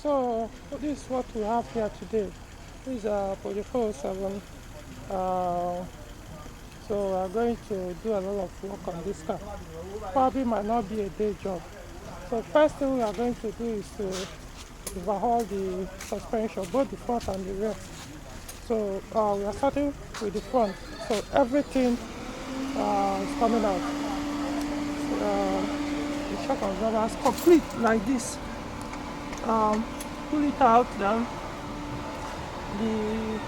So this is what we have here today. This is a Peugeot 7. So we are going to do a lot of work on this car. Probably might not be a day job. So first thing we are going to do is to overhaul the suspension, both the front and the rear. So we are starting with the front. So everything is coming out. The shock absorber is complete like this. Pull it out, then the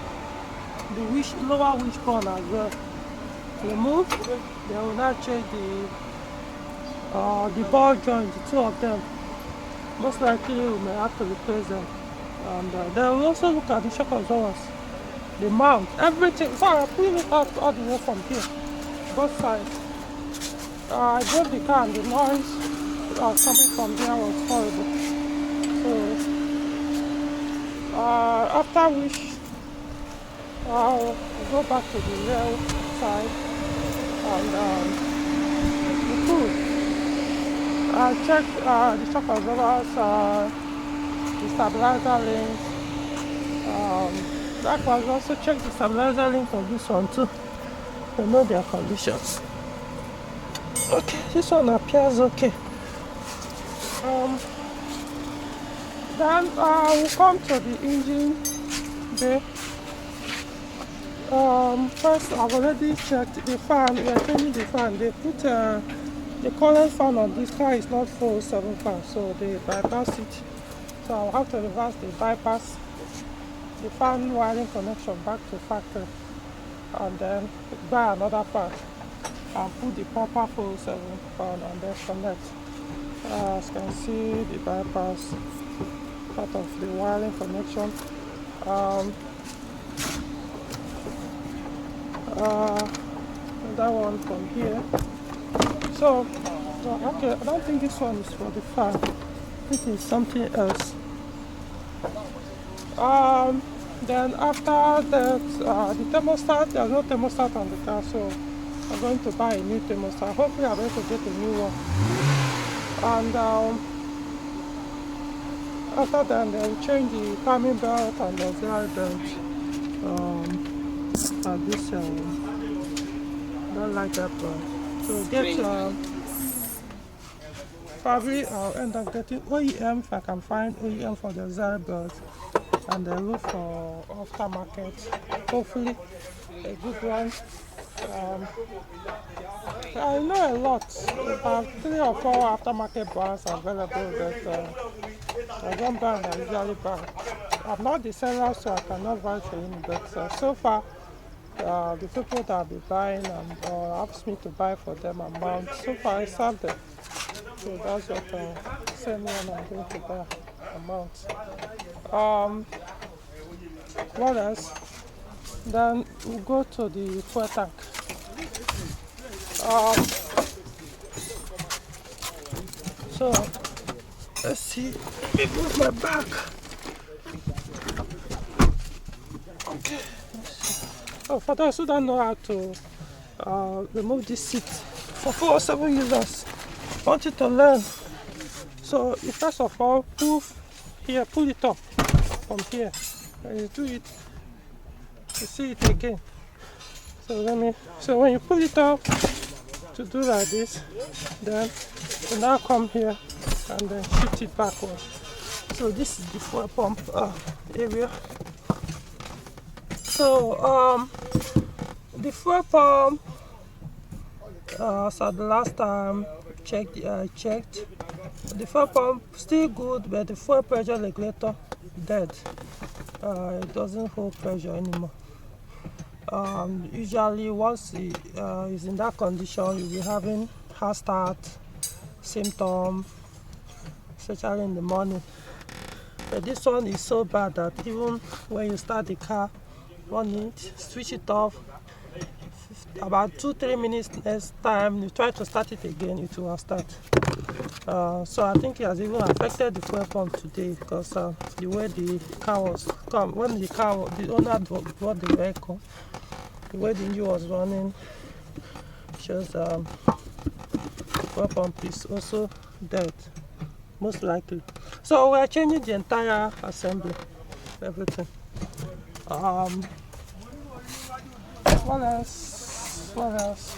lower wishbone as well. Remove. Then we'll now check the ball joint, the two of them. Most likely we may have to replace them. And then we'll also look at the shock absorbers, the mount, everything. So I'm pulling it out all the way from here, both sides. I drove the car and the noise coming from there was horrible. So after which I'll go back to the rear side and we cool. Check the shock absorbers, the stabilizer links. Likewise, also check the stabilizer link on this one too to know their conditions. Okay, this one appears okay. Then we'll come to the engine bay. First, I've already checked the fan. We are changing the fan. They put the current fan on this car is not 407 fan, so they bypass it. So I'll have to reverse the bypass, the fan wiring connection back to factory, and then buy another fan and put the proper 407 fan and then connect. As you can see, the bypass, part of the wiring connection. That one from here. So okay, I don't think this one is for the fan. This is something else. Then after that, the thermostat, there's no thermostat on the car, so I'm going to buy a new thermostat. Hopefully I'm going to get a new one. And after that, then change the timing belt and the auxiliary belt. This don't like that one. So get probably I'll end up getting OEM if I can find OEM for the auxiliary belt, and then look for aftermarket. Hopefully a good one. I know a lot. About 3 or 4 aftermarket brands available, but I don't buy and I usually buy. I'm not the seller, so I cannot buy for any, but so far the people that I'll be buying and asked me to buy for them amount, so far I serve them. So that's what same one I'm going to buy amount. What else? Then we'll go to the fuel tank. So let's see. Let me move my back. Okay. Oh, for those who don't know how to remove this seat for 407 users, I want you to learn. So you first of all pull it up from here, and you do it. You see it again. So when you pull it up to do like this, then you now come here and then shift it backward. So this is the fuel pump area. So the fuel pump, so the last time I checked, the fuel pump still good, but the fuel pressure regulator dead. It doesn't hold pressure anymore. Usually once it is in that condition, you'll be having hard start symptom, especially in the morning. But this one is so bad that even when you start the car, run it, switch it off, about 2-3 minutes next time you try to start it again, it will start. So I think it has even affected the fuel pump today, because the way the car was when the owner bought the vehicle, the way the engine was running shows fuel pump is also dead. most likely. So we are changing the entire assembly, everything. What else? What else?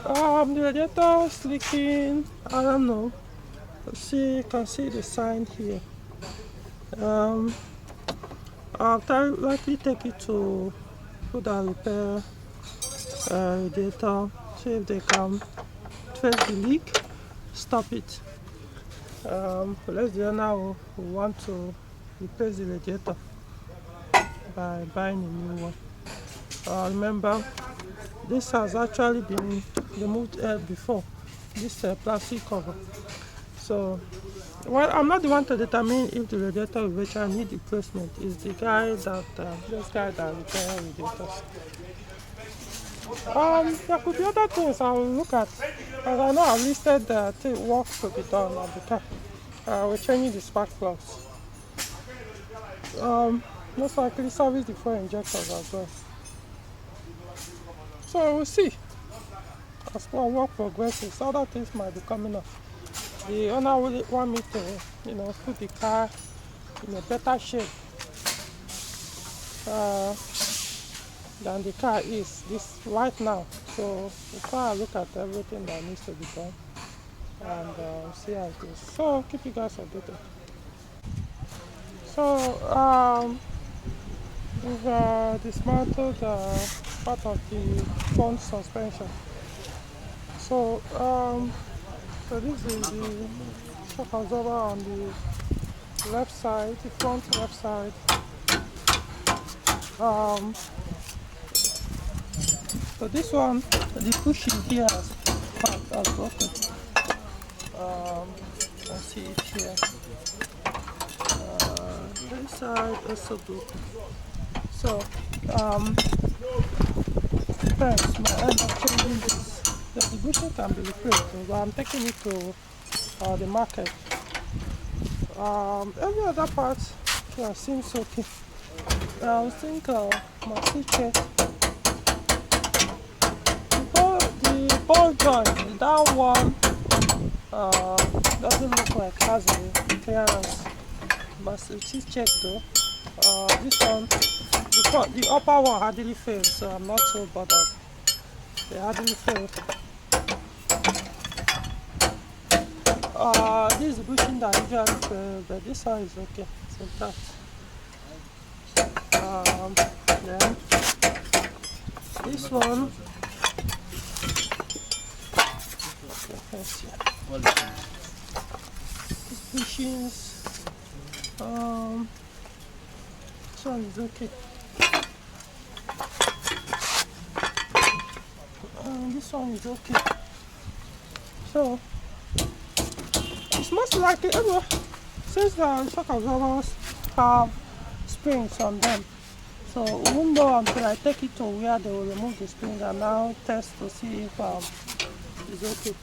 The radiator is leaking. I don't know. See, you can see the sign here. I'll likely take it to put and repair radiator, see if they can trace the leak, stop it. Unless the owner will want to replace the radiator by buying a new one. Remember, this has actually been removed before, this plastic cover. So, well, I'm not the one to determine if the radiator will eventually need replacement. It's the guy that, this guy that repairs radiators. There could be other things I'll look at. As I know, I've listed the work to be done on the car. We're changing the spark plugs. Most likely service the fuel injectors as well. So we'll see. As work progresses, other things might be coming up. The owner will want me to, put the car in a better shape than the car is this right now. So we'll try and look at everything that needs to be done and see how it goes. So keep you guys updated. So we've dismantled part of the front suspension. So this is the shock absorber on the left side, the front left side. So this one, the bushing here has broken. You can see it here. This side also broken. So first, my end of changing this. The bushing can be replaced, but I'm taking it to the market. Every other part seems okay. I think my seat check. The ball joint, that one doesn't look like it has a clearance. But seat check though. This one, the upper one hardly fails, so I'm not so bothered. They hardly fail. This is the bushing that usually fails, but this one is okay. It's intact. Then this one. Okay, let's see. These bushings. This one is okay. This one is okay. So it's most likely, since the shock absorbers have springs on them, so we won't know until I take it to where they will remove the spring and now test to see if it's okay.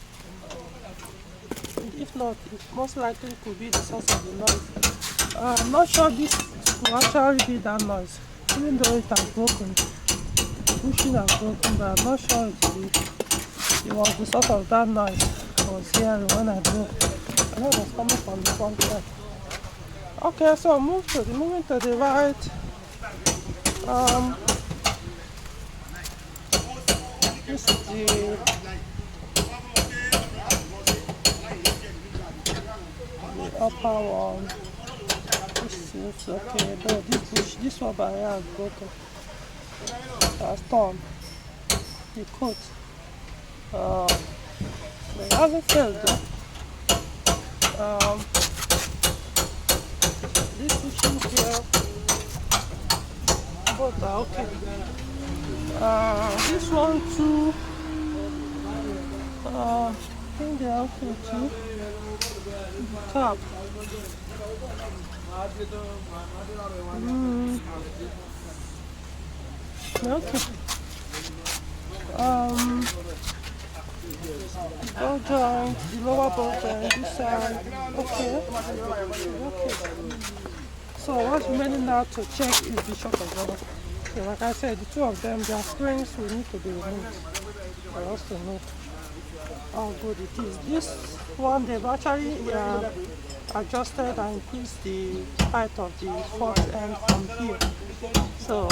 If not, it most likely could be the source of the noise. I'm not sure this will actually be that noise, even though it has broken. The bushing has broken, but I'm not sure it was the source of that noise I was hearing when I drove. I know it was coming from the front side. Okay, so moving to the right. This is the upper one. This is okay, but this one by here is broken. Has torn the coat. But it hasn't failed though. This bushing here, both are okay. This one too, I think they are okay too. Top. Okay. Ball joint, the lower ball joint, this side. Okay. So what's remaining now to check is the shock absorber. So like I said, the two of them, their springs will need to be removed for us to know how good it is. This one they've actually adjusted and increased the height of the fourth end from here. So,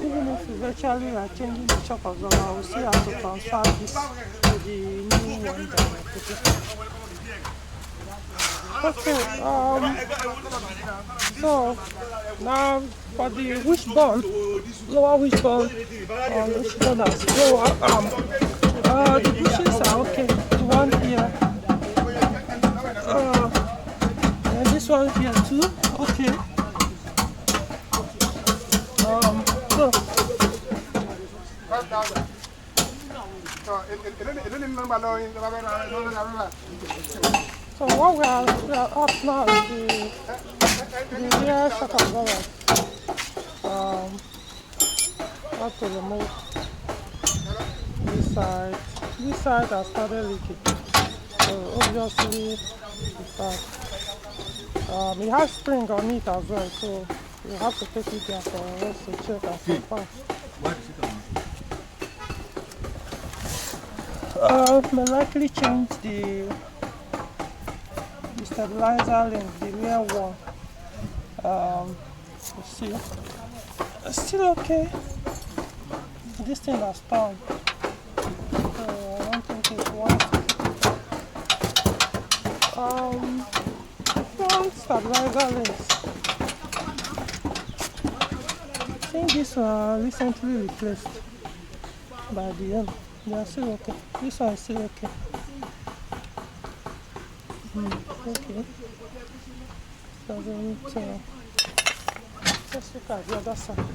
even if eventually we are changing the shock absorber, we'll still have to transfer this to the new one that we're putting. Okay, so now for the wishbone, lower wishbone, wishbone has lower arm. The bushes are okay. The one here, and this one here too, okay. So what we are up now is the rear shock absorber. Have to remove this side. This side has started leaking. So obviously it's bad. It has spring on it as well, so you have to take it there for us to check and confirm. May likely change the stabilizer link, the rear one. You see, it's still okay. This thing has torn, so I don't think it wants front stabilizer links. I think these were recently replaced by the end. They are still okay. This one is still okay. Okay. So then let's look at the other side.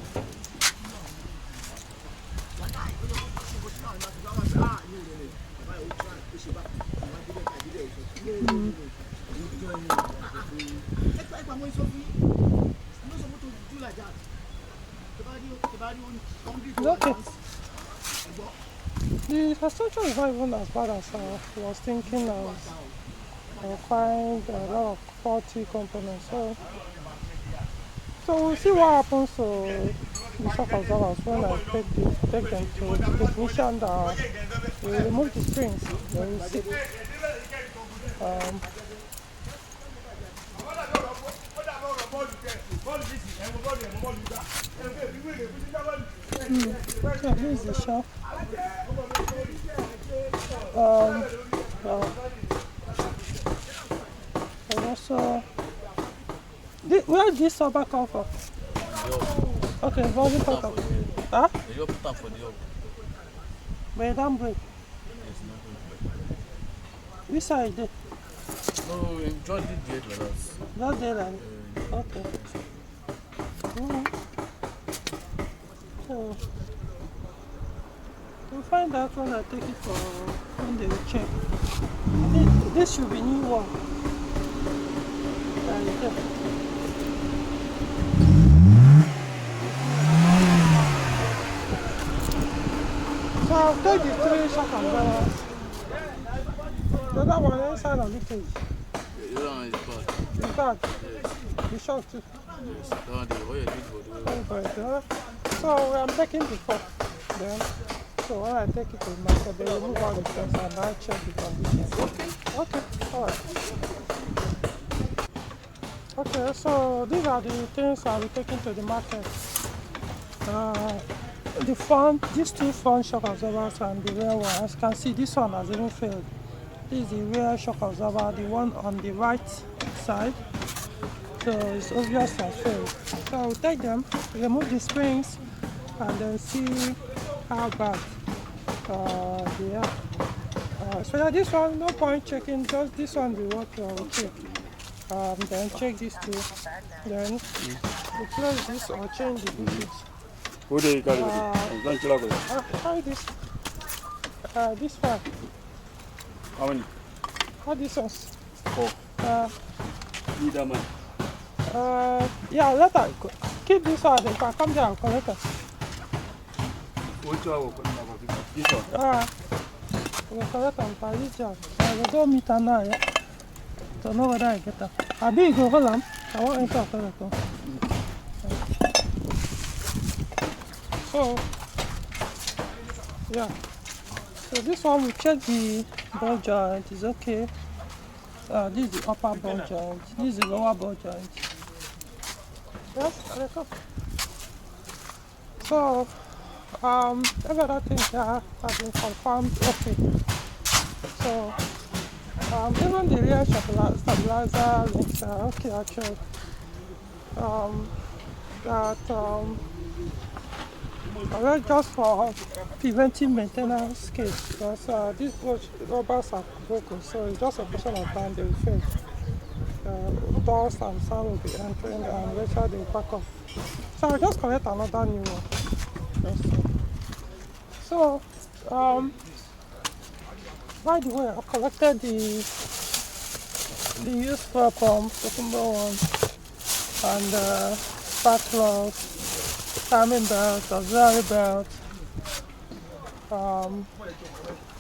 Okay. The suspension is not even as bad as I was thinking. I find a lot of faulty components. So we'll see what happens to the shock absorbers when I take them to the technician that will remove the springs. Then we'll see. So this is the shaft. And also, where did this rubber come from? Okay, volume cut off. Huh? You put up for the yoke. But it don't break. It's not going to break. Which side is it? No, we just did it like that. Just did like okay. So, we'll find out when I take it for when they will check. This should be new one. So I'll take the 3 shock absorbers. The other one inside of the cage. The other one is bad. It's bad? Yes. The shock too? Yes. That one, what you did for the so I'm taking the 4. Then, so when I take it to the market, they remove all the things and I check the condition. Okay, alright. Okay, so these are the things I'll be taking to the market. The front, these 2 front shock absorbers and the rear one. As you can see, this one has even failed. This is the rear shock absorber, the one on the right side. So it's obvious it has failed. So I'll take them, remove the springs, and then see how bad they are. So yeah, this one, no point checking, just this one will work, will check. Then check these 2. Then replace this or change the bushes. Try this. This one. How many? How this ones? 4. Either man. Yeah, later. Keep this one. If I come there, I'll collect it. Which one? This one? We'll collect them by this job. I will go meet her now, yeah? Don't know whether I get them. I'll be go hold them. I want to enter collect them. So, yeah. So So this one we check the ball joint is okay. This is the upper ball joint. This is the lower ball joint. Yes, let's go. So every other thing here has been confirmed okay. So even the rear stabilizer links are okay actually. That just for preventive maintenance case because these rubbers are broken, so it's just a question of time they will fail. Dust and sand will be entering and later they will pack up. So I'll just collect another new one. So by the way, I collected the used fuel pump, the Kumbo one, and spark plugs, timing belt, auxiliary belt.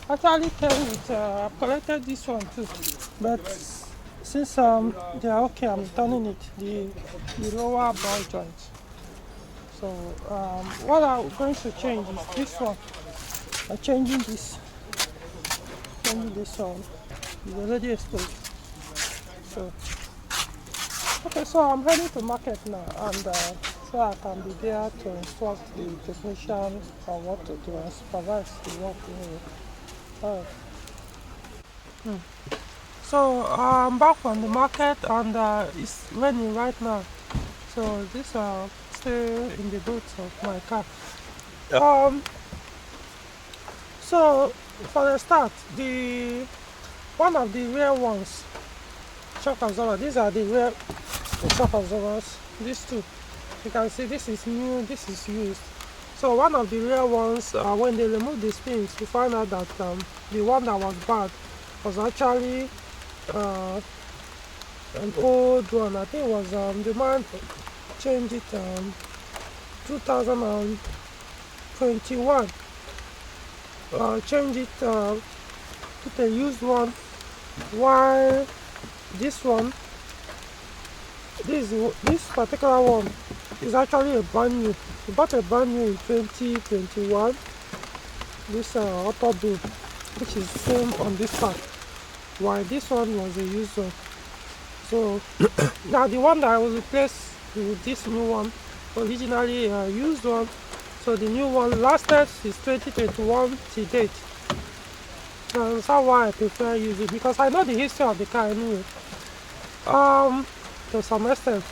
Actually came with I collected this one too, but since they are okay, I'm returning it, the lower ball joint. So what I'm going to change is this one. I'm changing this one. It's already exposed. So okay, so I'm heading to market now, and so I can be there to instruct the technician on what to do and supervise the work. So I'm back on the market, and it's raining right now. So this still in the boot of my car. So for the start, one of the rear ones, shock absorber. These are the rear shock absorbers. These two, you can see this is new, this is used. So one of the rear ones, when they removed the springs, we found out that the one that was bad was actually an old one. I think it was the man changed it 2021. Change it, put a used one, while this one, this particular one is actually a brand new. We bought a brand new in 2021. This auto build, which is same on this part, while this one was a used one. So now the one that I will replace with this new one, originally a used one. So the new one lasted since 2021 to date. And that's why I prefer using it, because I know the history of the car anyway. To some extent.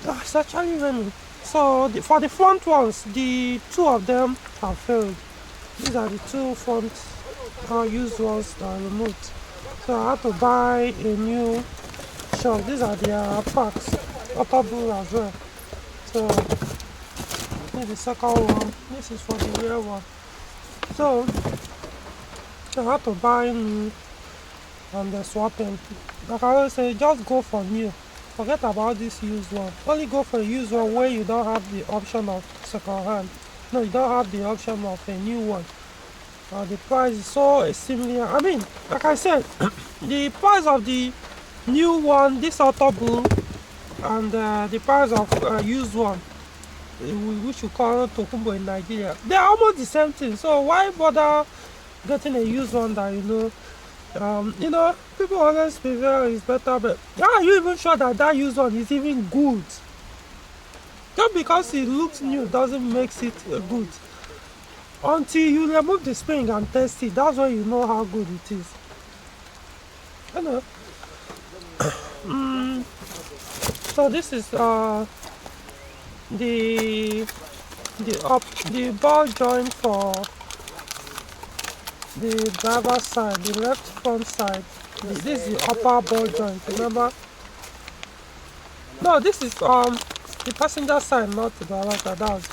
It's actually raining. So for the front ones, the two of them have failed. These are the two front used ones that I removed. So I had to buy a new shock. These are their packs, auto blue as well. So this is the second one. This is for the rear one. So I had to buy new and the swapping. Like I always say, just go for new. Forget about this used one. Only go for a used one where you don't have the option of second hand. No, you don't have the option of a new one. The price is so similar. I mean, like I said, the price of the new one, this auto blue, and the price of used one, which we call Tokumbo in Nigeria, they are almost the same thing. So why bother getting a used one that people always prefer is better, but are you even sure that that used one is even good? Just because it looks new doesn't make it good. Until you remove the spring and test it, that's when you know how good it is. So this is the ball joint for the driver's side, the left front side. This is the upper ball joint, remember? No, this is the passenger side, not the driver side. That's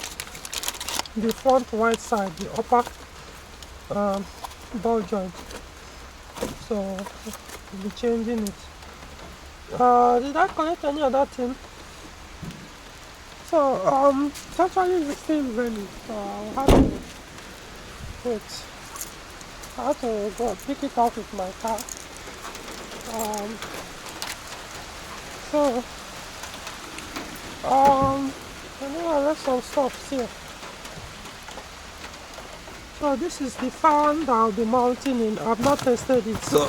the front right side, the upper ball joint. So we'll be changing it. Did I connect any other thing? So it's actually still raining, so I'll have to wait. I have to go pick it up with my car. I left some stuff here. So this is the fan that I'll be mounting in. I've not tested it, so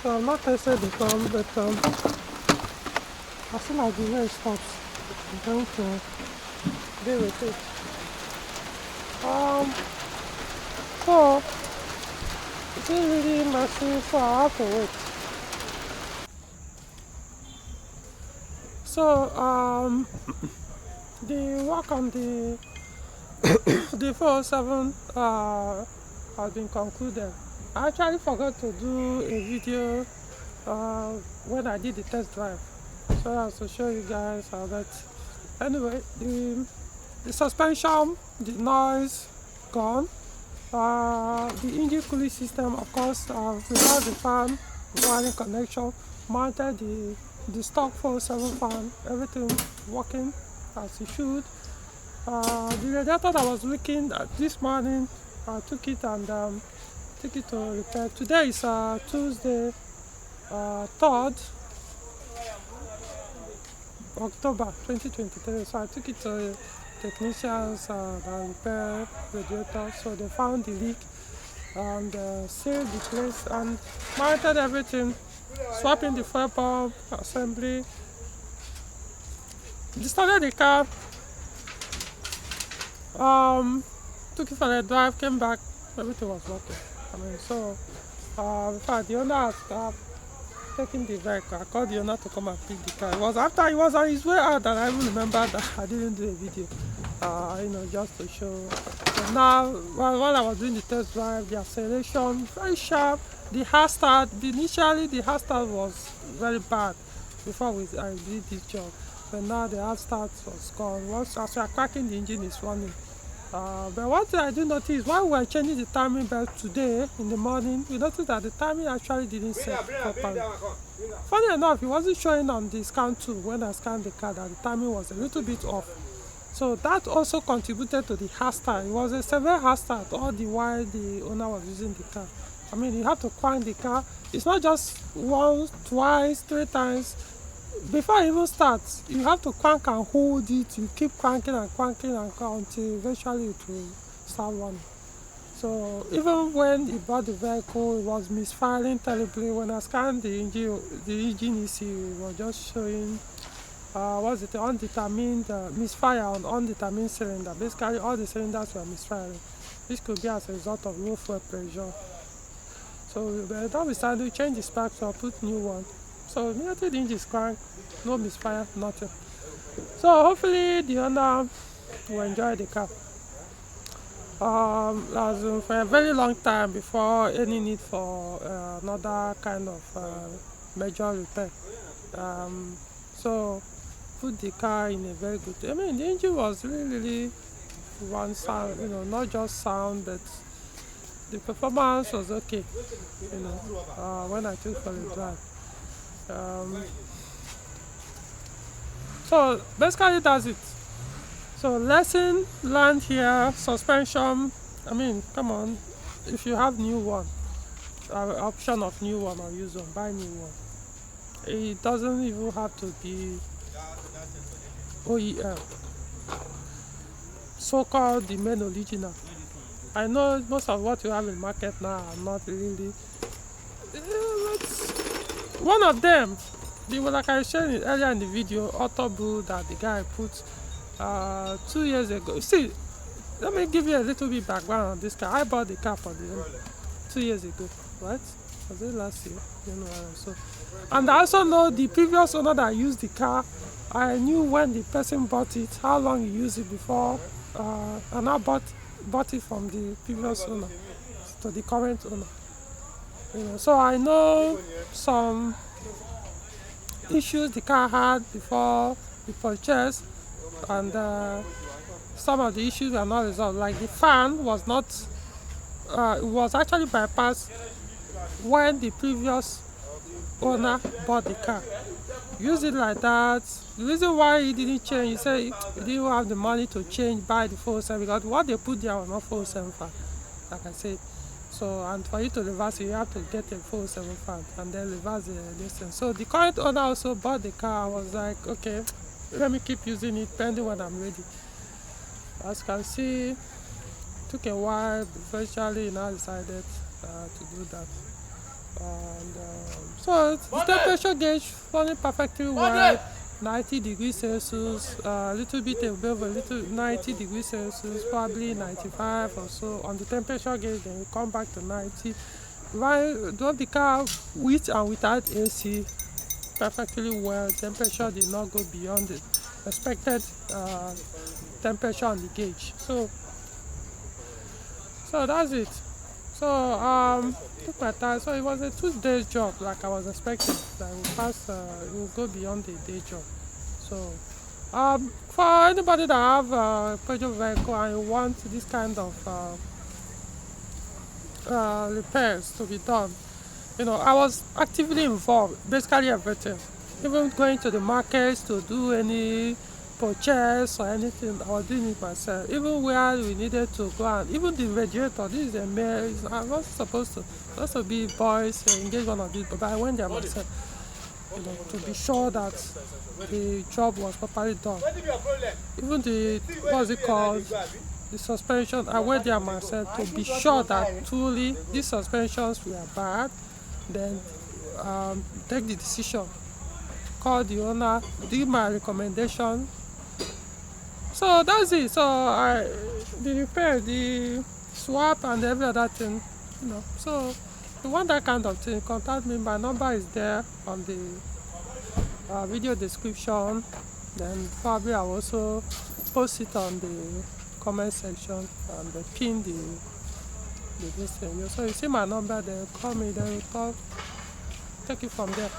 I've not tested the fan, but as soon as the rain stops, I'm going to deal with it. So it's really messy, so I have to wait. So the work on the 407 has been concluded. I actually forgot to do a video when I did the test drive, so as to show you guys how that. Anyway, the suspension, the noise gone. The engine cooling system, of course, without the fan wiring connection, mounted the stock 407 fan, everything working as it should. The radiator that was leaking this morning, I took it and took it to repair. Today is Tuesday, 3rd October 2023, so I took it to technicians that repair radiator. So they found the leak and sealed the place and mounted everything, swapping the fuel pump, assembly. Started the car, took it for a drive, came back, everything was working. I mean, so in fact, the owner has taking the vehicle. I called the owner to come and pick the car. It was after he was on his way out that I even remembered that I didn't do a video, just to show. So now, while I was doing the test drive, the acceleration very sharp. The hard start, initially the hard start was very bad before I did this job. But now the hard start was gone. Once as we are cracking, the engine is running. But one thing I do notice, while we were changing the timing belt today in the morning, we noticed that the timing actually didn't set properly. Funny enough, it wasn't showing on the scan tool when I scanned the car that the timing was a little bit off. So that also contributed to the hard start. It was a severe hard start all the while the owner was using the car. I mean, you have to crank the car. It's not just once, twice, 3 times. Before it even starts, you have to crank and hold it. You keep cranking and cranking until eventually it will start running. So even when he bought the vehicle, it was misfiring terribly. When I scanned the engine ECU, it was just showing undetermined misfire on undetermined cylinder. Basically, all the cylinders were misfiring. This could be as a result of low fuel pressure. So by the time we started, we changed the spark, so I put new one. So immediately the engine is cranked, no misfire, nothing. So hopefully the owner will enjoy the car. For a very long time before any need for another kind of major repair. So put the car in a very good. I mean, the engine was really one sound, not just sound, but the performance was okay. When I took for the drive. So basically that's it. So lesson learned here, suspension. I mean, come on, if you have new one, option of new one or use one, buy new one. It doesn't even have to be OEM, so-called the main original. I know most of what you have in market now are not really. One of them, like I shared earlier in the video, Auto Blue that the guy put 2 years ago. See, let me give you a little bit background on this car. I bought the car for 2 years ago, right? Was it last year? So. And I also know the previous owner that used the car. I knew when the person bought it, how long he used it before, and I bought it from the previous owner to the current owner. So I know some issues the car had before the purchase, and some of the issues were not resolved. Like the fan was not, it was actually bypassed when the previous owner bought the car. Used it like that. The reason why he didn't change, he said he didn't have the money to buy the 407, because what they put there was not 407 fan, like I said. So, and for you to reverse it, you have to get a 407 fan and then reverse the distance. So the current owner also bought the car. I was like, okay, let me keep using it pending when I'm ready. As you can see, it took a while. Eventually, now decided to do that. And so the temperature gauge running perfectly well. 90 degrees Celsius, a little bit above, a little 90 degrees Celsius, probably 95 or so on the temperature gauge. Then you come back to 90. Drove the car with and without AC perfectly well. Temperature did not go beyond the expected temperature on the gauge. So that's it. So took my time. So it was a 2 day job, like I was expecting. That it will go beyond the day job. So for anybody that have a Peugeot vehicle and you want this kind of repairs to be done, I was actively involved, basically everything, even going to the markets to do any purchase or anything. I was doing it myself, even where we needed to go. And even the radiator, this is a male, I'm not supposed to be boys engage one of these, but I went there myself, to be sure that the job was properly done. Even the, what's it called, the suspension, I went there myself to be sure that truly these suspensions were bad. Then take the decision, call the owner, do my recommendation. So that's it. So the repair, the swap and every other thing, so if you want that kind of thing, contact me. My number is there on the video description. Then probably I'll also post it on the comment section and pin the this thing. So you see my number there, call me, then we'll talk, take it from there.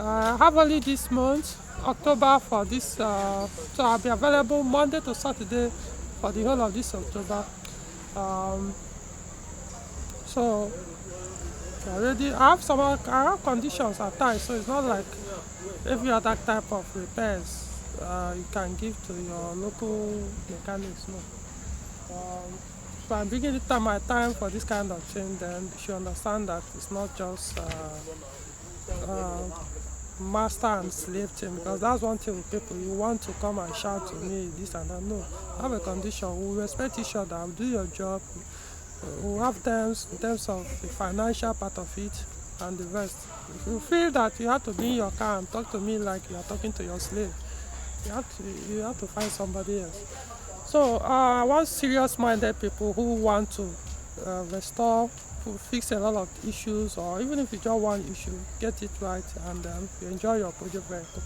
I have only this month, October, for this, so I'll be available Monday to Saturday for the whole of this October. So already I have conditions at times, so it's not like every other type of repairs you can give to your local mechanics. No. So I'm beginning to take my time for this kind of thing. Then you should understand that it's not just master and slave thing, because that's one thing with people. You want to come and shout to me this and that. No, I have a condition. We respect each other. I'll do your job. We have terms in terms of the financial part of it and the rest. If you feel that you have to be in your car and talk to me like you are talking to your slave, you have to find somebody else. So I want serious-minded people who want to restore, to fix a lot of issues, or even if you just one issue, get it right, and you enjoy your project vehicle.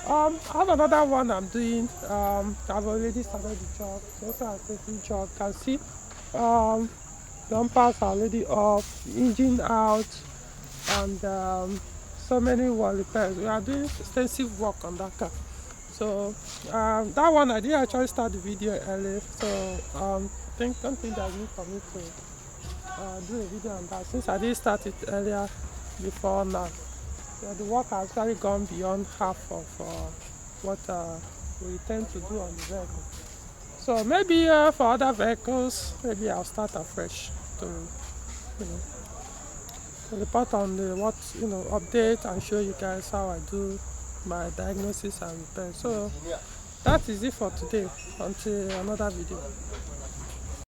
I have another one I'm doing. I've already started the job. So I take the job. You can see bumpers are already off, engine out, and so many wall repairs. We are doing extensive work on that car. So that one I did actually start the video early, so don't think there's need for me to do a video on that, since I did start it earlier before now. So the work has actually gone beyond half of what we intend to do on the vehicle. So maybe for other vehicles, maybe I'll start afresh to to report on the update and show you guys how I do my diagnosis and repair. So that is it for today. Until another video.